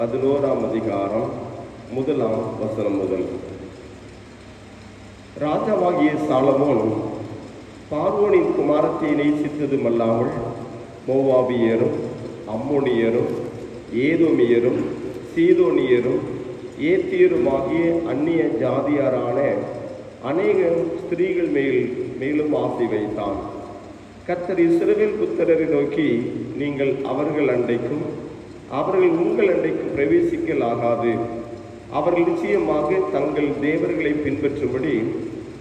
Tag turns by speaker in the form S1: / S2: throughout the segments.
S1: 11ஆம் அதிகாரம் 1ஆம் வசனம் முதல். ராஜாவாகிய சாலமோன் பார்வோனின் குமாரத்தை நேசித்ததுமல்லாமல் மோவாபியரும், அம்மோனியரும், ஏதோமியரும், சீதோனியரும், ஏத்தியருமாகிய அந்நிய ஜாதியாரான அநேக ஸ்திரீகள் மேலும் ஆசை வைத்தான். கர்த்தர் இஸ்ரவேல் புத்திரரை நோக்கி, நீங்கள் அவர்கள் அண்டைக்கும் அவர்கள் உங்கள் அண்டைக்கும் பிரவேசிக்கலாகாது. அவர்கள் நிச்சயமாக தங்கள் தேவர்களை பின்பற்றும்படி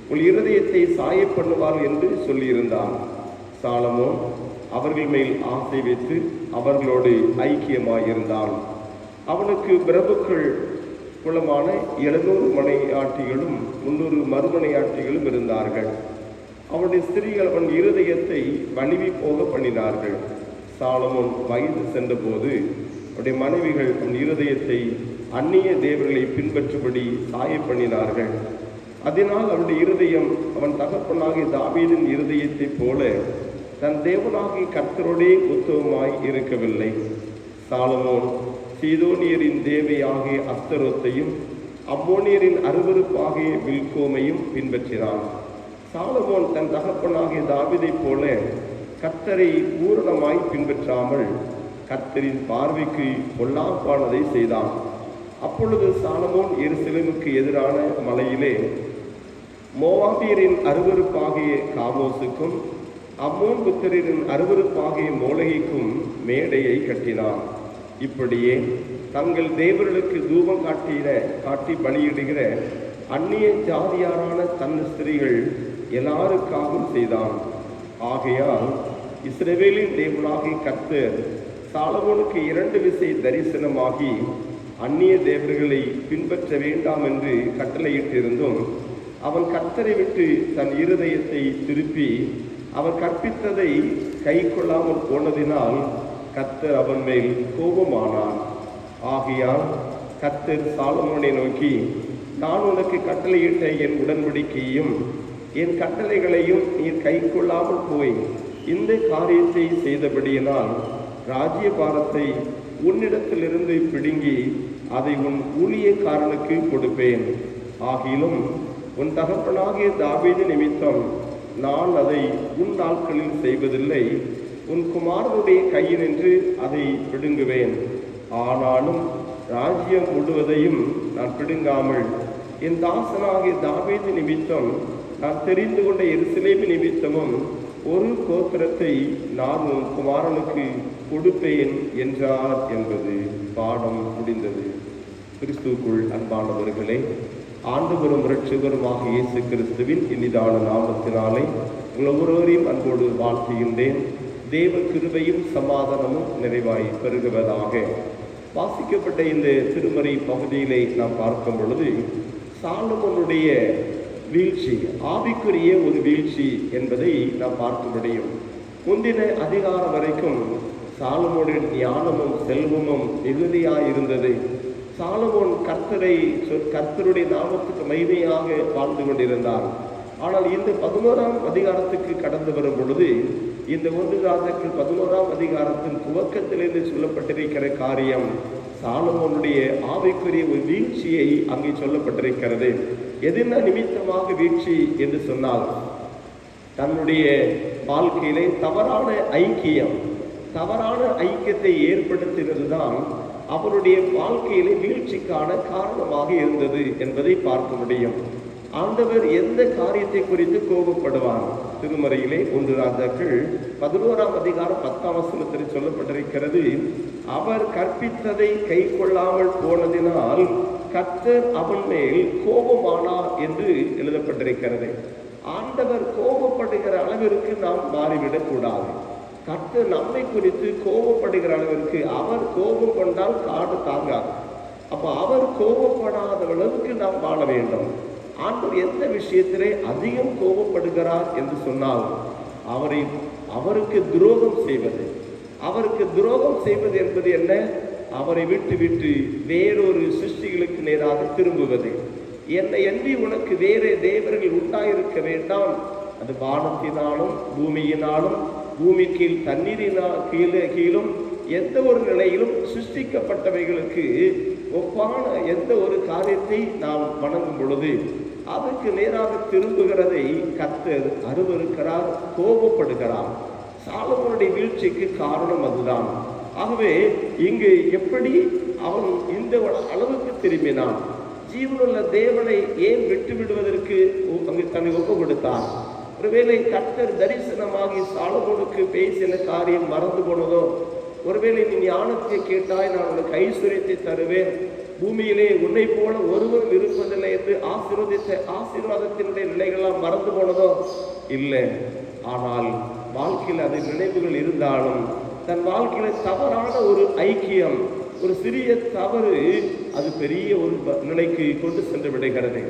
S1: உங்கள் இருதயத்தை சாய பண்ணுவார் என்று சொல்லியிருந்தான். சாலமோன் அவர்கள் மேல் ஆசை வைத்து அவர்களோடு ஐக்கியமாயிருந்தான். அவனுக்கு பிரபுக்கள் குலமான 700 மனையாட்டிகளும் 300 மறுமனையாட்டிகளும் இருந்தார்கள். அவனுடைய ஸ்திரீகள் அவன் இருதயத்தை வலிவி போக பண்ணினார்கள். சாலமோன் வயது சென்றபோது அவருடைய மனைவிகள் அவன் இருதயத்தை அந்நிய தேவர்களை பின்பற்றும்படி சாய பண்ணினார்கள். அதனால் அவனுடைய இருதயம் அவன் தகப்பனாகிய தாவீதின் இருதயத்தைப் போல தன் தேவனாகிய கர்த்தரோடே உத்தமமாய் இருக்கவில்லை. சாலமோன் சீதோனியரின் தேவையாகிய அஸ்தரோத்தையும் அம்மோனியரின் அருவருப்பாகிய வில்கோமையும் பின்பற்றினான். சாலமோன் தன் தகப்பனாகிய தாவீதைப் போல கர்த்தரை பூரணமாய் பின்பற்றாமல் கர்த்தரின் பார்வைக்கு பொல்லாப்பானதை செய்தான். அப்பொழுது சாலமோன் எருசலேமுக்கு எதிரான மலையிலே மோவாபியரின் அருவருப்பாகிய காமோசுக்கும் அம்மோன் புத்திரரின் அருவருப்பாகிய மோலகிக்கும் மேடையை கட்டினான். இப்படியே தங்கள் தேவர்களுக்கு தூபம் காட்டி பலியிடுகிற அந்நிய ஜாதியாரான தன் ஸ்திரீகள் எல்லாருக்காகவும் செய்தான். ஆகையால் இஸ்ரவேலின் தேவனாகிய கர்த்தர் சாலமோனுக்கு 2 விசை தரிசனமாகி அந்நிய தேவர்களை பின்பற்ற வேண்டாம் என்று கட்டளையிட்டிருந்தும் அவன் கர்த்தரை விட்டு தன் இருதயத்தை திருப்பி அவன் கற்பித்ததை கை கொள்ளாமல் போனதினால் கர்த்தர் அவன் மேல் கோபமானான். ஆகையால் கர்த்தர் சாலமோனை நோக்கி, நான் உனக்கு கட்டளையிட்ட என் உடன்படிக்கையும் என் கட்டளைகளையும் நீர் கை கொள்ளாமல் போய் இந்த காரியத்தை செய்தபடியினால் ராஜ்யபாரத்தை உன்னிடத்திலிருந்து பிடுங்கி அதை உன் ஊழியக்காரனுக்கு கொடுப்பேன். ஆகிலும் உன் தகப்பனாகிய தாவீது நிமித்தம் நான் அதை உன் நாட்களில் செய்வதில்லை. உன் குமாரனுடைய கையினின்று அதை பிடுங்குவேன். ஆனாலும் ராஜ்யம் முழுவதையும் நான் பிடுங்காமல் என் தாசனாகிய தாவீது நிமித்தம் நான் தெரிந்து கொண்ட எருசலேம் நிமித்தமும் ஒரு கோத்திரத்தை நான் உன் குமாரனுக்கு கொடுப்பேன் என்றார் என்பது பாடம் முடிந்தது. கிறிஸ்துவுக்குள் அன்பானவர்களே, ஆண்டவரும் இரட்சகருமாக இயேசு கிறிஸ்துவின் இனிதான நாமத்தினாலே உங்கள் ஒவ்வொருவரையும் அன்போடு வாழ்த்துகின்றேன். தேவ கிருபையும் சமாதானமும் நிறைவாய் பெருகுவதாக. வாசிக்கப்பட்ட இந்த திருமறை பகுதியிலே நாம் பார்க்கும் பொழுது சாலமோனுடைய வீழ்ச்சி, ஆவிக்குரிய ஒரு வீழ்ச்சி என்பதை நாம் பார்க்க முடியும். முந்தின அதிகாரம் வரைக்கும் சாலமோனுடைய ஞானமும் செல்வமும் மிகுதியாயிருந்தது. சாலமோன் கர்த்தருடைய நாமத்துக்கு மகிமையாக வாழ்ந்து கொண்டிருந்தார். ஆனால் இந்த 11ஆம் அதிகாரத்துக்கு கடந்து வரும் பொழுது இந்த 1 ராஜாக்கள் 11ஆம் அதிகாரத்தின் துவக்கத்திலிருந்து சொல்லப்பட்டிருக்கிற காரியம் சாலமோனுடைய ஆவிக்குரிய ஒரு வீழ்ச்சியை அங்கே சொல்லப்பட்டிருக்கிறது. எதன நிமித்தமாக வீழ்ச்சி என்று சொன்னால், தன்னுடைய வாழ்க்கையிலே தவறான ஐக்கியத்தை ஏற்படுத்தினதுதான் அவருடைய வாழ்க்கையிலே வீழ்ச்சிக்கான காரணமாக இருந்தது என்பதை பார்க்க முடியும். ஆண்டவர் எந்த காரியத்தை குறித்து கோபப்படுவார்? திருமறையிலே 1 ராஜாக்கள் 11ஆம் அதிகாரம் 10ஆம் வசனத்தில் சொல்லப்பட்டிருக்கிறது, அவர் கற்பித்ததை கை கொள்ளாமல் போனதினால் கர்த்தர் அவன் மேல் கோபமானார் என்று எழுதப்பட்டிருக்கிறது. ஆண்டவர் கோபப்படுகிற அளவிற்கு நாம் மாறிவிடக் கூடாது. கர்த்தர் நம்மை குறித்து கோபப்படுகிற அளவிற்கு, அவர் கோபம் கொண்டால் காடு தாங்காது. அப்ப அவர் கோபப்படாத அளவுக்கு நாம் வாழ வேண்டும். ஆண்டவர் எந்த விஷயத்திலே அதிகம் கோபப்படுகிறார் என்று சொன்னால், அவருக்கு துரோகம் செய்வது. அவருக்கு துரோகம் செய்வது என்பது என்ன? அவரை விட்டு வேறொரு சிருஷ்டிகளுக்கு நேராக திரும்புவது. என்னை அன்றி உனக்கு வேறே தேவர்கள் உண்டாயிருக்க வேண்டாம். அது வானத்தினாலும் பூமியினாலும் பூமி கீழ் தண்ணீரினால் கீழும் எந்த ஒரு நிலையிலும் சிருஷ்டிக்கப்பட்டவைகளுக்கு ஒப்பான எந்த ஒரு காரியத்தை நாம் வணங்கும் பொழுது அதற்கு நேராக திரும்புகிறதை கர்த்தர் அருவருக்கிறார், கோபப்படுகிறார். சாலமோனுடைய வீழ்ச்சிக்கு காரணம் அதுதான். ஆகவே இங்கு எப்படி அவன் இந்த அளவுக்கு திரும்பினான்? ஜீவனுள்ள தேவனை ஏன் விட்டு விடுவதற்கு அங்கு தன்னை ஒப்பு கொடுத்தான்? ஒருவேளை கர்த்தர் தரிசனமாகி சாலமோனுக்கு பேசின காரியம் மறந்து போனதோ? ஒருவேளை நீ ஞானத்தை கேட்டாய், நான் உனக்கு ஐஸ்வர்யத்தை தருவேன், பூமியிலே உன்னை போல ஒருவரும் இருப்பதில்லை என்று ஆசீர்வாதத்தினுடைய நிலைகள்லாம் மறந்து போனதோ? இல்லை. ஆனால் வாழ்க்கையில் அது நினைவுகள் இருந்தாலும் தன் வாழ்க்கையில தவறான ஒரு ஐக்கியம், ஒரு சிறிய தவறு அது பெரிய ஒரு நிலைக்கு கொண்டு சென்று விடுகிறது.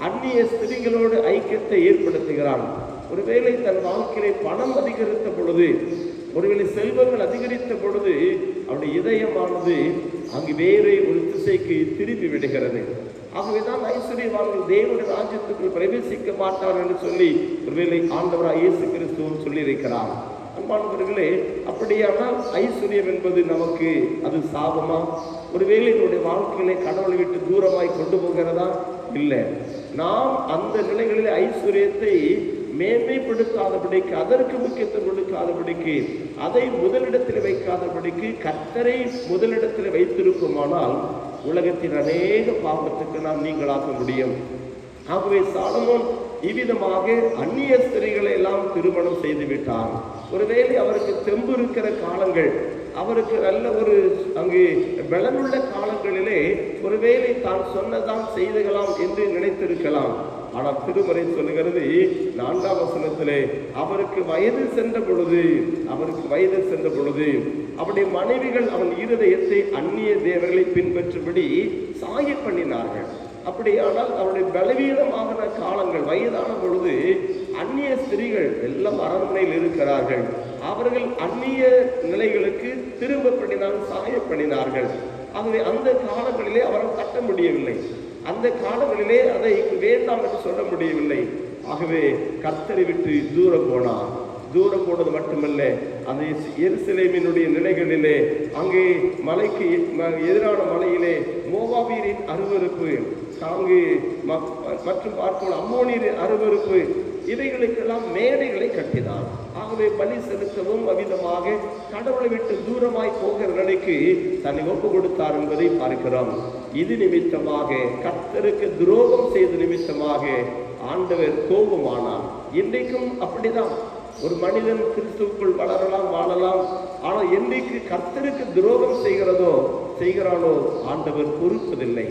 S1: அந்நிய ஸ்திரீகளோடு ஐக்கியத்தை ஏற்படுத்துகிறான். ஒருவேளை தன் வாழ்க்கையிலே பணம் அதிகரித்த பொழுது, ஒருவேளை செல்வங்கள் அதிகரித்த பொழுது அவருடைய இதயமானது அங்கு வேறு ஒரு திசைக்கு திரும்பி விடுகிறது. ஆகவேதான் ஐஸ்வர்யவான்கள் தேவனுடைய ராஜ்யத்துக்குள் பிரவேசிக்க மாட்டார் என்று சொல்லி ஒருவேளை ஆண்டவராய் இயேசு கிறிஸ்துவும் சொல்லியிருக்கிறார். அன்பானவர்களே, அப்படியானால் ஐஸ்வர்யம் என்பது நமக்கு அது சாபமா? ஒருவேளை என்னுடைய வாழ்க்கையிலே கடவுளை விட்டு தூரமாய் கொண்டு போகிறதா? இல்லை. நாம் அந்த நிலைகளில் ஐஸ்வர்யத்தை மேன்மைப்படுத்தாதபடிக்கு, அதற்கு முக்கியத்துவம் கொடுக்காதபடிக்கு, அதை முதலிடத்தில் வைக்காதபடிக்கு கர்த்தரை முதலிடத்தில் வைத்திருக்குமானால் உலகத்தின் அநேக பாவத்துக்கு நாம் நீங்களாக்க முடியும். ஆகவே சாலமோன் இவ்விதமாக அந்நிய ஸ்திரீகளை எல்லாம் திருமணம் செய்து விட்டார். ஒருவேளை அவருக்கு தெம்பு இருக்கிற காலங்கள், அவருக்கு நல்ல ஒரு அங்கு பலனுள்ள காலங்களிலே ஒருவேளை தான் சொன்னதான் செய்துகலாம் என்று நினைத்திருக்கலாம். ஆனால் திருமறை சொல்லுகிறது 4ஆம் வசனத்திலே, அவருக்கு வயது சென்ற பொழுது அவருடைய மனைவிகள் அவன் இருதயத்தை அந்நிய தேவர்களை பின்பற்றும்படி சாய பண்ணினார்கள். அப்படியானால் அவருடைய பலவீனமான காலங்கள், வயதான பொழுது அந்நிய ஸ்திரீகள் எல்லாம் அரண்மனையில் இருக்கிறார்கள். அவர்கள் அந்நிய நிலைகளுக்கு திரும்ப பண்ணினார்கள், சாய பண்ணினார்கள். ஆகவே அந்த காலங்களிலே அவரால் கட்ட முடியவில்லை. அந்த காலங்களிலே அதை வேண்டாம் என்று சொல்ல முடியவில்லை. ஆகவே கர்த்தரை விட்டு தூரம் போனார். தூரம் போனது மட்டுமல்ல, அந்த எருசலேமினுடைய நிலைகளிலே அங்கே மலைக்கு எதிரான மலையிலே மோவாபியரின் அருவருப்பு, அங்கு மற்றும் பார்ப்போம் அம்மோனியரின் அருவருப்பு, இவைகளுக்கெல்லாம் மேடைகளை கட்டினார். ஆகவே பலி செலுத்தவும் அவ்விதமாக கடவுளை விட்டு தூரமாய் போகிற நிலைக்கு தன்னை ஒப்பு கொடுத்தார் என்பதை பார்க்கிறோம். இது நிமித்தமாக, கர்த்தருக்கு துரோகம் செய்த நிமித்தமாக ஆண்டவர் கோபமானார். இன்றைக்கும் அப்படிதான். ஒரு மனிதன் கிறிஸ்துவுக்குள் வளரலாம், வாழலாம். ஆனால் என்றைக்கு கர்த்தருக்கு துரோகம் செய்கிறானோ ஆண்டவர் பொறுப்பதில்லை.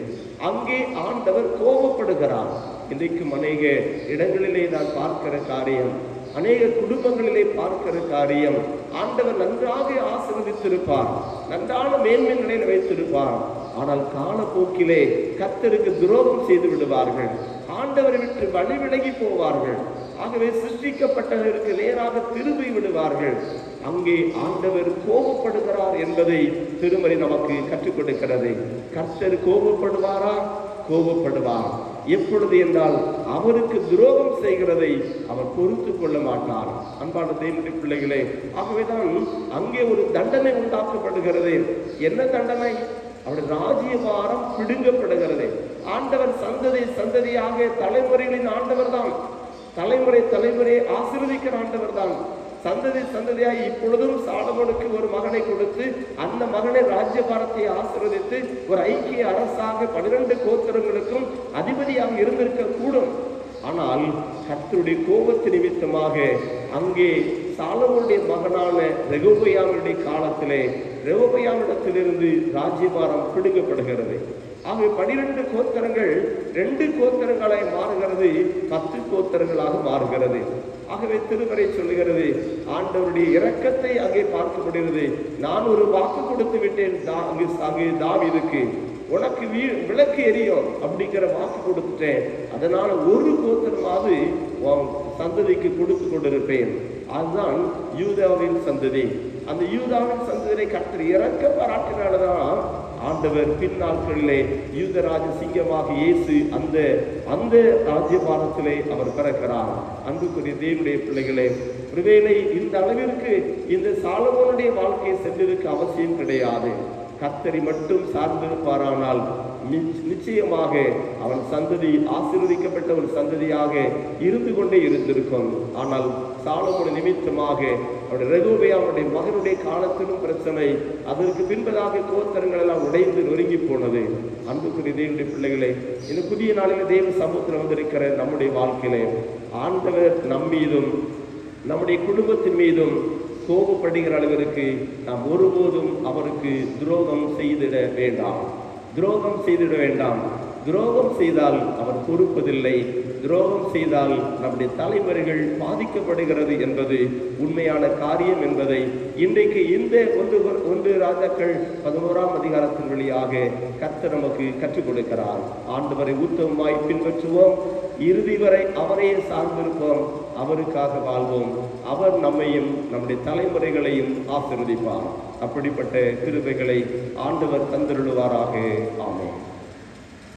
S1: அங்கே ஆண்டவர் கோபப்படுகிறார். இன்றைக்கும் அநேக இடங்களிலே நான் பார்க்கிற காரியம், அநேக குடும்பங்களிலே பார்க்கிற காரியம், ஆண்டவர் நன்றாக ஆசீர்வதித்திருப்பார், நன்றான மேன்மை நிலையில் வைத்திருப்பார். ஆனால் காலப்போக்கிலே கர்த்தருக்கு துரோகம் செய்து விடுவார்கள், ஆண்டவரை விட்டு வழி விலகி போவார்கள். ஆகவே சிருஷ்டிக்கப்பட்டவருக்கு நேராக திரும்பி விடுவார்கள். அங்கே ஆண்டவர் கோபப்படுகிறார் என்பதை திருமறை நமக்கு கற்றுக் கொடுக்கிறது. கர்த்தர் கோபப்படுவாரா? கோபப்படுவார். எப்பொழுது என்றால் அவருக்கு துரோகம் செய்கிறதை அவர் பொறுத்து கொள்ள மாட்டார். அன்பான தேவனுடைய பிள்ளைகளே, ஆகவேதான் அங்கே ஒரு தண்டனை உண்டாக்கப்படுகிறது. என்ன தண்டனை? அவருடைய ராஜ்யபாரம் பிடுங்கப்படுகிறது. ஆண்டவர் சந்ததியாக தலைமுறைகளின் ஆண்டவர் தான், தலைமுறையை ஆசீர்வதிக்கிற ஆண்டவர் தான். சந்ததியாய் இப்பொழுதும் சாலமோனுக்கு ஒரு மகனை கொடுத்து அந்த மகனை ராஜ்யபாரத்தை ஆசீர்வதித்து ஒரு ஐக்கிய அரசாக 12 கோத்திரங்களுக்கும் அதிபதியாக இருந்திருக்க கூடும். ஆனால் கர்த்தருடைய கோபத்து நிமித்தமாக அங்கே சாலமோனுடைய மகனான ரெகொபெயாமுடைய காலத்திலே ரெகொபெயாமிடத்திலிருந்து ராஜ்யபாரம் பிடுங்கப்படுகிறது. ஆகவே 12 கோத்திரங்கள் 2 கோத்திரங்களாய் மாறுகிறது, 10 கோத்திரங்களாக மாறுகிறது. ஆகவே திருமறை சொல்லுகிறது, ஆண்டவருடைய இரக்கத்தை அங்கே பார்க்க முடிகிறது. நான் ஒரு வாக்கு கொடுத்து விட்டேன் அங்கே தாவீதுக்கு, உனக்கு விளக்கு எரியும் அப்படிங்கிற வாக்கு கொடுத்துட்டேன். அதனால ஒரு கோத்திரமாவது சந்ததிக்கு கொடுத்து கொண்டிருப்பேன். அதுதான் யூதாவின் சந்ததி. அந்த யூதாவின் சந்ததியை கர்த்தர் இறக்க பாராட்டினால்தான் ஆண்டவர் பின்னாட்களிலே யூதராஜ சிங்கமாக இயேசு அந்த அந்த ராஜ்யபாரத்திலே அவர் பிறக்கிறார். அன்புக்குரிய தேவனுடைய பிள்ளைகளே, ஒருவேளை இந்த அளவிற்கு இந்த சாலமோனுடைய வாழ்க்கையை சென்றதற்கு அவசியம் கிடையாது. கர்த்தரை மட்டும் சார்ந்திருப்பாரானால் நிச்சயமாக அவன் சந்ததி ஆசீர்வதிக்கப்பட்ட ஒரு சந்ததியாக இருந்து கொண்டே இருந்திருக்கும். ஆனால் சாலமோன் நிமித்தமாக அவருடைய ரெகோபெயாமுடைய மகனுடைய காலத்திலும் பிரச்சனை, அதற்கு பின்பதாக கோத்திரங்கள் எல்லாம் உடைந்து நொறுங்கி போனது. அன்புக்குரிய தேவனுடைய பிள்ளைகளே, இந்த புதிய நாளில் தேவ சமூகத்தில் வந்திருக்கிற நம்முடைய வாழ்க்கையிலே ஆண்டவர் நம் மீதும் நம்முடைய குடும்பத்தின் மீதும் கோபப்படுகிற அளவிற்கு நாம் ஒருபோதும் அவருக்கு துரோகம் செய்திட வேண்டாம். துரோகம் செய்திட வேண்டாம். துரோகம் செய்தால் அவர் பொறுப்பதில்லை. துரோகம் செய்தால் நம்முடைய தலைமுறைகள் பாதிக்கப்படுகிறது என்பது உண்மையான காரியம் என்பதை இன்றைக்கு இந்த ஒன்று ராஜாக்கள் 11ஆம் அதிகாரத்தின் வழியாக கர்த்தர் நமக்கு கற்றுக் கொடுக்கிறார். ஆண்டவரை உத்தமமாய் பின்பற்றுவோம், இறுதி வரை அவரையே சார்ந்திருப்போம், அவருக்காக வாழ்வோம். அவர் நம்மையும் நம்முடைய தலைமுறைகளையும் ஆசீர்வதிப்பார். அப்படிப்பட்ட கிருபைகளை ஆண்டவர் தந்தருளுவாராக. ஆமென்.